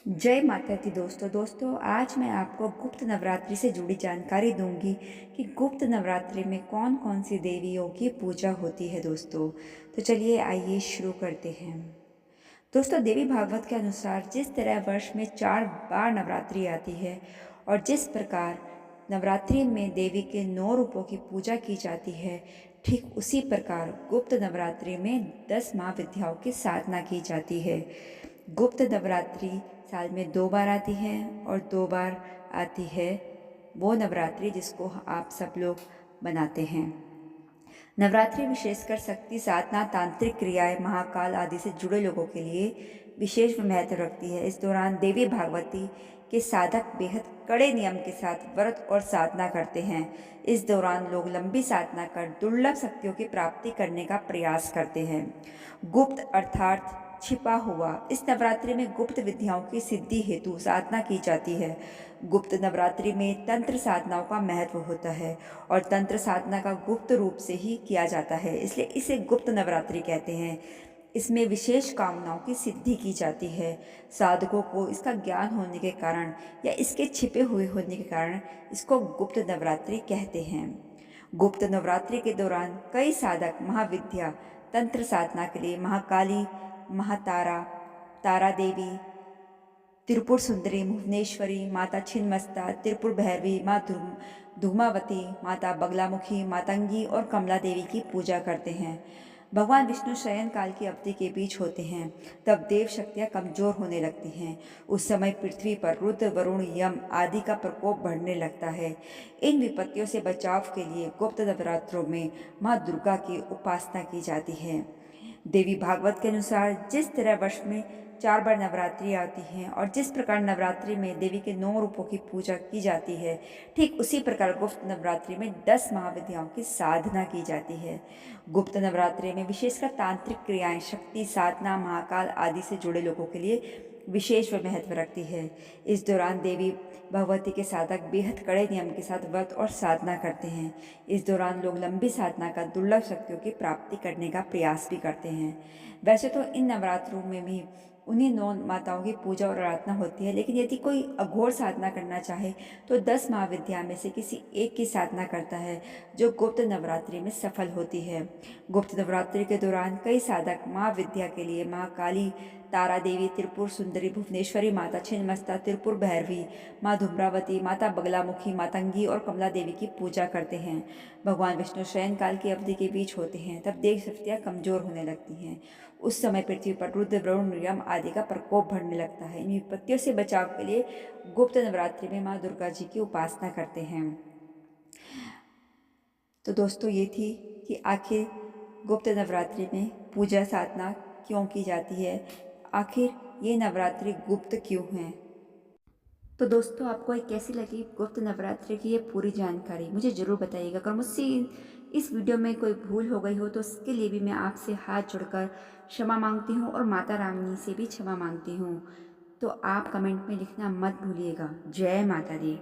जय माता दी दोस्तों आज मैं आपको गुप्त नवरात्रि से जुड़ी जानकारी दूंगी कि गुप्त नवरात्रि में कौन कौन सी देवियों की पूजा होती है दोस्तों। तो चलिए आइए शुरू करते हैं। दोस्तों, देवी भागवत के अनुसार जिस तरह वर्ष में 4 बार नवरात्रि आती है और जिस प्रकार नवरात्रि में देवी के 9 रूपों की पूजा की जाती है, ठीक उसी प्रकार गुप्त नवरात्रि में 10 महाविद्याओं की साधना की जाती है। गुप्त नवरात्रि साल में 2 बार आती है और 2 बार आती है वो नवरात्रि जिसको आप सब लोग मनाते हैं। नवरात्रि विशेषकर शक्ति साधना, तांत्रिक क्रियाएं, महाकाल आदि से जुड़े लोगों के लिए विशेष महत्व रखती है। इस दौरान देवी भागवती के साधक बेहद कड़े नियम के साथ व्रत और साधना करते हैं। इस दौरान लोग लंबी साधना कर दुर्लभ शक्तियों की प्राप्ति करने का प्रयास करते हैं। गुप्त अर्थात छिपा हुआ। इस नवरात्रि में गुप्त विद्याओं की सिद्धि हेतु साधना की जाती है। गुप्त नवरात्रि में तंत्र साधनाओं का महत्व होता है और तंत्र साधना का गुप्त रूप से ही किया जाता है, इसलिए इसे गुप्त नवरात्रि कहते हैं। इसमें विशेष कामनाओं की सिद्धि की जाती है। साधकों को इसका ज्ञान होने के कारण या इसके छिपे हुए होने के कारण इसको गुप्त नवरात्रि कहते हैं। गुप्त नवरात्रि के दौरान कई साधक महाविद्या तंत्र साधना के लिए महाकाली, महातारा, तारा देवी, त्रिपुर सुंदरी, भुवनेश्वरी, माता छिन्नमस्ता, त्रिपुर भैरवी, माँ धूमावती, माता बगलामुखी, मातंगी और कमला देवी की पूजा करते हैं। भगवान विष्णु शयन काल की अवधि के बीच होते हैं, तब देव शक्तियाँ कमजोर होने लगती हैं। उस समय पृथ्वी पर रुद्र, वरुण, यम आदि का प्रकोप बढ़ने लगता है। इन विपत्तियों से बचाव के लिए गुप्त नवरात्रों में माँ दुर्गा की उपासना की जाती है। देवी भागवत के अनुसार जिस तरह वर्ष में 4 बार नवरात्रि आती हैं और जिस प्रकार नवरात्रि में देवी के 9 रूपों की पूजा की जाती है, ठीक उसी प्रकार गुप्त नवरात्रि में 10 महाविद्याओं की साधना की जाती है। गुप्त नवरात्रि में विशेषकर तांत्रिक क्रियाएं, शक्ति साधना, महाकाल आदि से जुड़े लोगों के लिए विशेष महत्व रखती है। इस दौरान देवी भगवती के साधक बेहद कड़े नियम के साथ व्रत और साधना करते हैं। इस दौरान लोग लंबी साधना का दुर्लभ शक्तियों की प्राप्ति करने का प्रयास भी करते हैं। वैसे तो इन नवरात्रों में भी उन्हीं 9 माताओं की पूजा और आराधना होती है, लेकिन यदि कोई अघोर साधना करना चाहे तो 10 महाविद्या में से किसी एक की साधना करता है, जो गुप्त नवरात्रि में सफल होती है। गुप्त नवरात्रि के दौरान कई साधक महाविद्या के लिए महाकाली, तारा देवी, त्रिपुर सुंदरी, भुवनेश्वरी, माता छिन्नमस्ता, त्रिपुर भैरवी, माँ धूम्रावती, माता बगलामुखी, मातंगी और कमला देवी की पूजा करते हैं। भगवान विष्णु शयन काल की अवधि के बीच होते हैं, तब देव शक्तियाँ कमजोर होने लगती हैं। उस समय पृथ्वी पर रुद्र, वरुण, यम आदि का प्रकोप बढ़ने लगता है। इन विपत्तियों से बचाव के लिए गुप्त नवरात्रि में माँ दुर्गा जी की उपासना करते हैं। तो दोस्तों, ये थी कि आखिर गुप्त नवरात्रि में पूजा साधना क्यों की जाती है, आखिर ये नवरात्रि गुप्त क्यों है। तो दोस्तों, आपको ये कैसी लगी गुप्त नवरात्रि की ये पूरी जानकारी, मुझे ज़रूर बताइएगा। अगर मुझसे इस वीडियो में कोई भूल हो गई हो तो उसके लिए भी मैं आपसे हाथ जोड़कर क्षमा मांगती हूँ और माता रानी से भी क्षमा मांगती हूँ। तो आप कमेंट में लिखना मत भूलिएगा। जय माता दी।